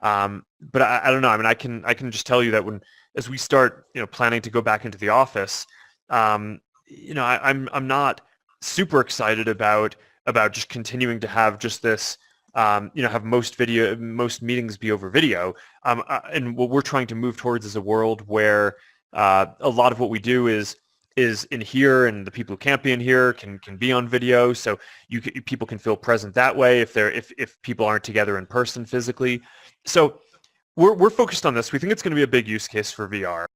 But I don't know. I mean, I can just tell you that as we start, planning to go back into the office, I'm not super excited about just continuing to have just this, have most meetings be over video. And what we're trying to move towards is a world where a lot of what we do is in here, and the people who can't be in here can be on video. So people can feel present that way if people aren't together in person physically. So we're focused on this. We think it's going to be a big use case for VR.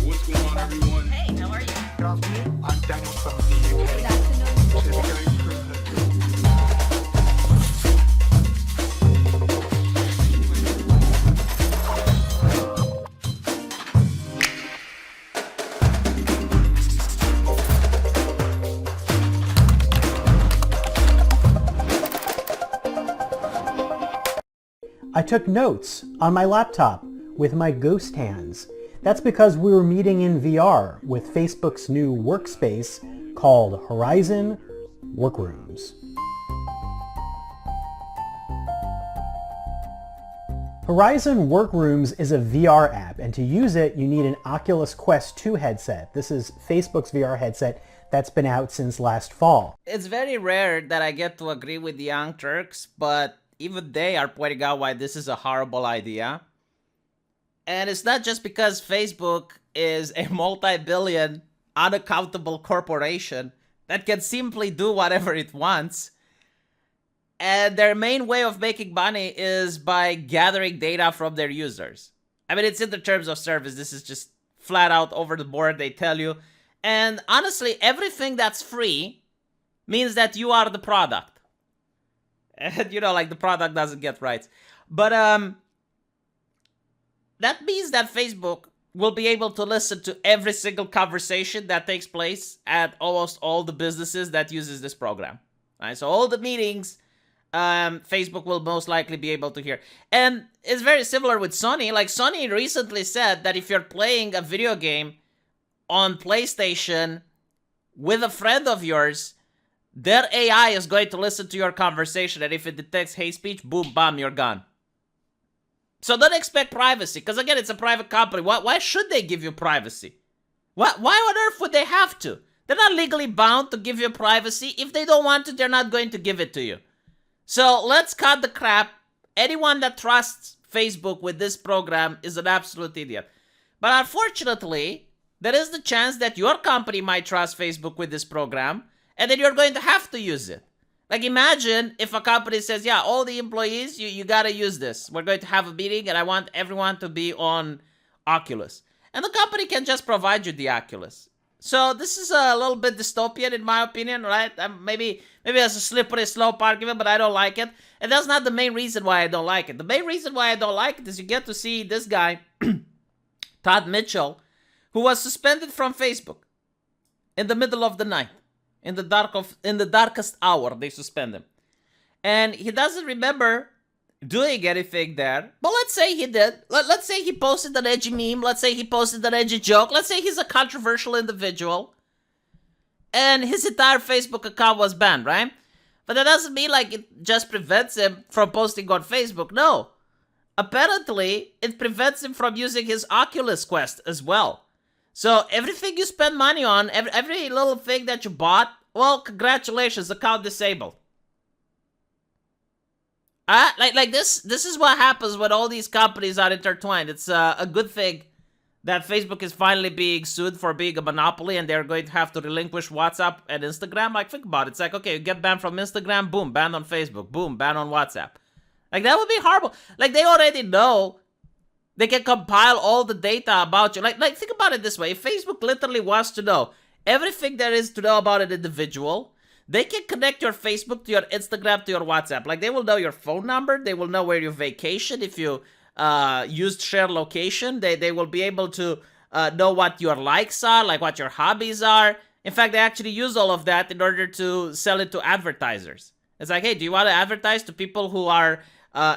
What's going on, everyone? Hey, how are you? Good afternoon. I'm Daniel from the UK. Good afternoon. We'll be going through I took notes on my laptop with my ghost hands. That's because we were meeting in VR with Facebook's new workspace called Horizon Workrooms. Horizon Workrooms is a VR app, and to use it you need an Oculus Quest 2 headset. This is Facebook's VR headset that's been out since last fall. It's very rare that I get to agree with the Young Turks, but even they are pointing out why this is a horrible idea. And it's not just because Facebook is a multi-billion, unaccountable corporation that can simply do whatever it wants. And their main way of making money is by gathering data from their users. I mean, it's in the terms of service. This is just flat out over the board, they tell you. And honestly, everything that's free means that you are the product. And, like the product doesn't get rights. But that means that Facebook will be able to listen to every single conversation that takes place at almost all the businesses that uses this program. Right? So all the meetings, Facebook will most likely be able to hear. And it's very similar with Sony. Like Sony recently said that if you're playing a video game on PlayStation with a friend of yours, their AI is going to listen to your conversation, and if it detects hate speech, boom, bam, you're gone. So don't expect privacy, because again, it's a private company. Why should they give you privacy? Why on earth would they have to? They're not legally bound to give you privacy. If they don't want to, they're not going to give it to you. So let's cut the crap. Anyone that trusts Facebook with this program is an absolute idiot. But unfortunately, there is the chance that your company might trust Facebook with this program, and then you're going to have to use it. Like imagine if a company says, yeah, all the employees, you gotta use this. We're going to have a meeting and I want everyone to be on Oculus. And the company can just provide you the Oculus. So this is a little bit dystopian in my opinion, right? Maybe that's a slippery slope argument, but I don't like it. And that's not the main reason why I don't like it. The main reason why I don't like it is you get to see this guy, Todd Mitchell, who was suspended from Facebook in the middle of the night. In the darkest hour, they suspend him. And he doesn't remember doing anything there. But let's say he did. Let's say he posted an edgy meme. Let's say he posted an edgy joke. Let's say he's a controversial individual. And his entire Facebook account was banned, right? But that doesn't mean like it just prevents him from posting on Facebook. No. Apparently, it prevents him from using his Oculus Quest as well. So everything you spend money on, every little thing that you bought, well, congratulations, account disabled. Like this is what happens when all these companies are intertwined. It's a good thing that Facebook is finally being sued for being a monopoly, and they're going to have to relinquish WhatsApp and Instagram. Like, think about it. It's like, okay, you get banned from Instagram, boom, banned on Facebook, boom, banned on WhatsApp. Like, that would be horrible. Like, they already know. They can compile all the data about you. Like think about it this way. If Facebook literally wants to know everything there is to know about an individual, they can connect your Facebook to your Instagram to your WhatsApp. Like they will know your phone number. They will know where you vacation. If you used shared location, they will be able to know what your likes are, like what your hobbies are. In fact, they actually use all of that in order to sell it to advertisers. It's like, hey, do you want to advertise to people who are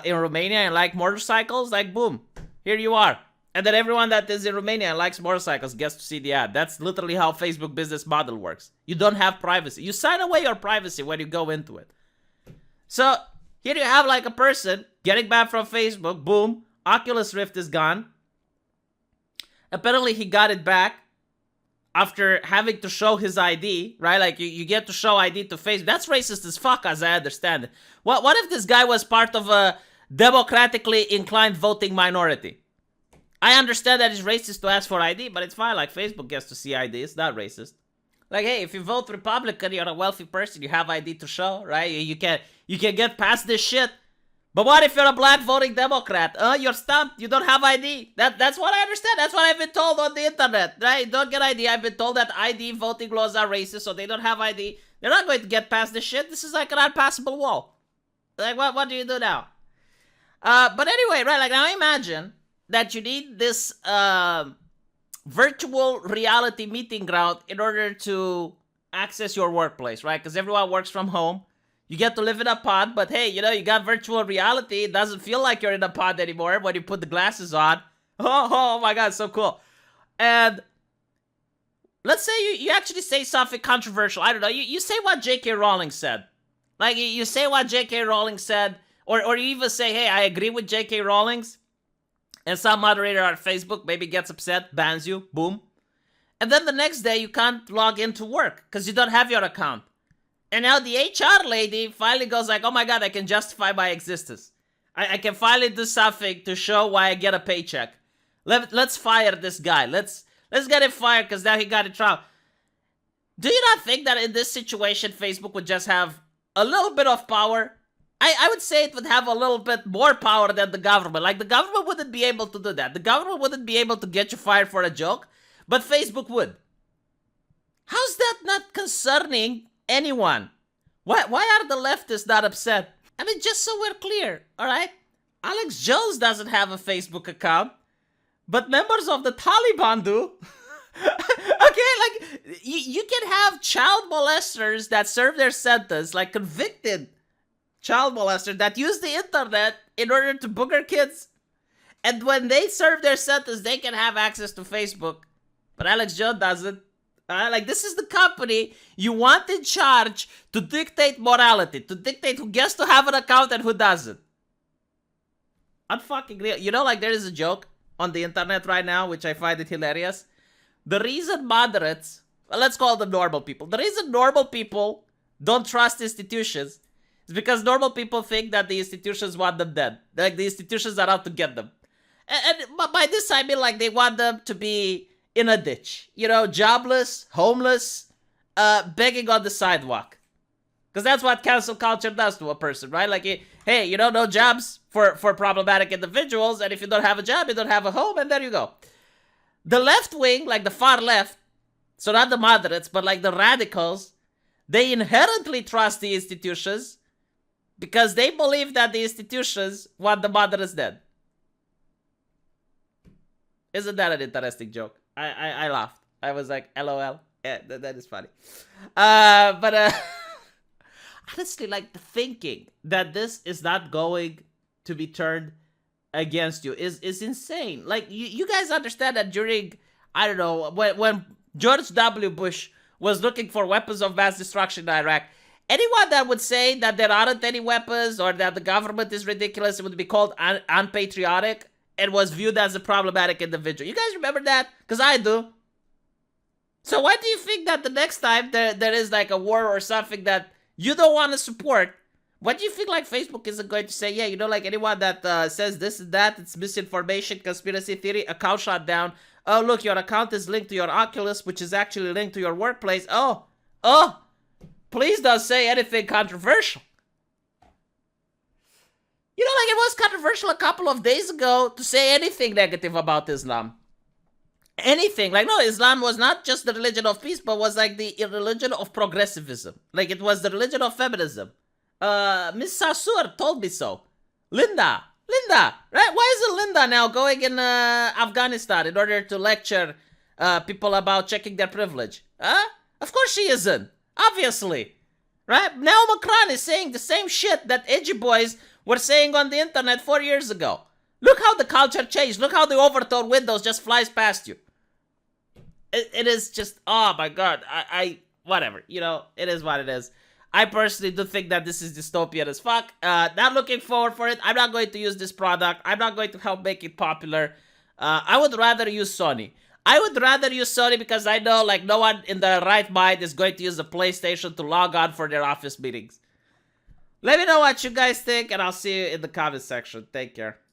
in Romania and like motorcycles? Like, boom. Here you are. And then everyone that is in Romania and likes motorcycles gets to see the ad. That's literally how Facebook business model works. You don't have privacy. You sign away your privacy when you go into it. So here you have like a person getting back from Facebook. Boom. Oculus Rift is gone. Apparently he got it back after having to show his ID, right? Like you get to show ID to Facebook. That's racist as fuck, as I understand it. What if this guy was part of a democratically inclined voting minority? I understand that it's racist to ask for ID, but it's fine. Like, Facebook gets to see ID. It's not racist. Like, hey, if you vote Republican, you're a wealthy person. You have ID to show, right? You can get past this shit. But what if you're a black voting Democrat? You're stumped. You don't have ID. That's what I understand. That's what I've been told on the internet, right? Don't get ID. I've been told that ID voting laws are racist, so they don't have ID. They're not going to get past this shit. This is like an unpassable wall. Like, what do you do now? But anyway, right? Like, now imagine that you need this virtual reality meeting ground in order to access your workplace, right? Because everyone works from home. You get to live in a pod, but hey, you know, you got virtual reality. It doesn't feel like you're in a pod anymore when you put the glasses on. Oh my God, so cool. And let's say you actually say something controversial. I don't know. You say what J.K. Rowling said. Like, you say what J.K. Rowling said, or you even say, hey, I agree with J.K. Rowling's. And some moderator on Facebook maybe gets upset, bans you, boom. And then the next day you can't log into work because you don't have your account. And now the HR lady finally goes like, oh my God, I can justify my existence. I can finally do something to show why I get a paycheck. Let's fire this guy. Let's get him fired because now he got in trouble. Do you not think that in this situation, Facebook would just have a little bit of power? I would say it would have a little bit more power than the government. Like, the government wouldn't be able to do that. The government wouldn't be able to get you fired for a joke, but Facebook would. How's that not concerning anyone? Why are the leftists not upset? I mean, just so we're clear, all right? Alex Jones doesn't have a Facebook account, but members of the Taliban do. Okay, like, you can have child molesters that serve their sentence, like convicted child molester that use the internet in order to booger kids. And when they serve their sentence, they can have access to Facebook. But Alex Jones doesn't. Like, this is the company you want in charge to dictate morality, to dictate who gets to have an account and who doesn't. Unfucking real. You know, like, there is a joke on the internet right now, which I find it hilarious. The reason moderates, well, let's call them normal people. The reason normal people don't trust institutions is because normal people think that the institutions want them dead. Like, the institutions are out to get them. And by this, I mean, like, they want them to be in a ditch. You know, jobless, homeless, begging on the sidewalk. Because that's what cancel culture does to a person, right? Like, hey, you know, no jobs for problematic individuals, and if you don't have a job, you don't have a home, and there you go. The left wing, like the far left, so not the moderates, but like the radicals, they inherently trust the institutions because they believe that the institutions want the moderates dead. Isn't that an interesting joke? I laughed. I was like, LOL. Yeah, that is funny. But honestly, like, the thinking that this is not going to be turned against you is insane. Like, you guys understand that during, I don't know, when George W. Bush was looking for weapons of mass destruction in Iraq, anyone that would say that there aren't any weapons or that the government is ridiculous would be called unpatriotic and was viewed as a problematic individual. You guys remember that? Because I do. So why do you think that the next time there is like a war or something that you don't want to support, what do you think, like, Facebook isn't going to say, yeah, you know, like, anyone that says this and that, it's misinformation, conspiracy theory, account shut down. Oh, look, your account is linked to your Oculus, which is actually linked to your workplace. Oh, please don't say anything controversial. You know, like, it was controversial a couple of days ago to say anything negative about Islam. Anything. Like, no, Islam was not just the religion of peace, but was like the religion of progressivism. Like, it was the religion of feminism. Miss Sasur told me so. Linda, right? Why isn't Linda now going in Afghanistan in order to lecture people about checking their privilege? Of course she isn't. Obviously. Right? Now Macron is saying the same shit that edgy boys were saying on the internet 4 years ago. Look how the culture changed. Look how the overtone Windows just flies past you. It is just, oh my god. Whatever. You know, it is what it is. I personally do think that this is dystopian as fuck. Not looking forward for it. I'm not going to use this product. I'm not going to help make it popular. I would rather use Sony. I would rather use Sony because I know, like, no one in their right mind is going to use a PlayStation to log on for their office meetings. Let me know what you guys think, and I'll see you in the comment section. Take care.